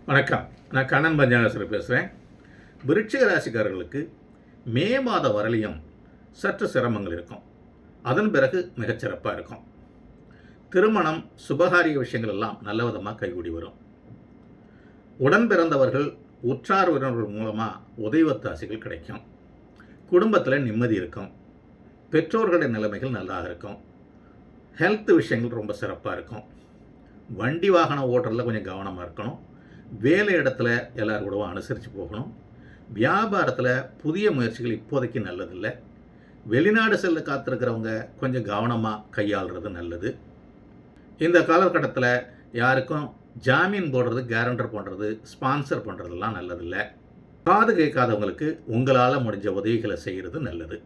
வணக்கம். நான் கண்ணன் பஞ்சாங்கேஸ்வரி பேசுகிறேன். விருச்சிக ராசிக்காரர்களுக்கு மே மாத வரலையும் சற்று சிரமங்கள் இருக்கும். அதன் பிறகு மிகச்சிறப்பாக இருக்கும். திருமணம், சுபகாரிய விஷயங்கள் எல்லாம் நல்ல விதமாக கைகூடி வரும். உடன் பிறந்தவர்கள், உற்றார் உறவினர்கள் மூலமாக உதவித்தாசிகள் கிடைக்கும். குடும்பத்தில் நிம்மதி இருக்கும். பெற்றோர்களுடைய நிலைமைகள் நல்லா இருக்கும். ஹெல்த் விஷயங்கள் ரொம்ப சிறப்பாக இருக்கும். வண்டி வாகனம் ஓட்டுறதுல கொஞ்சம் கவனமாக இருக்கணும். வேலை இடத்துல எல்லோரும் கூடவும் அனுசரித்து போகணும். வியாபாரத்தில் புதிய முயற்சிகள் இப்போதைக்கு நல்லதில்லை. வெளிநாடு செல்ல காத்திருக்கிறவங்க கொஞ்சம் கவனமாக கையாளுறது நல்லது. இந்த காலகட்டத்தில் யாருக்கும் ஜாமீன் போடுறது, கேரண்டர் பண்ணுறது, ஸ்பான்சர் பண்ணுறதெல்லாம் நல்லதில்லை. காது கேட்காதவங்களுக்கு உங்களால் முடிஞ்ச உதவிகளை செய்கிறது நல்லது.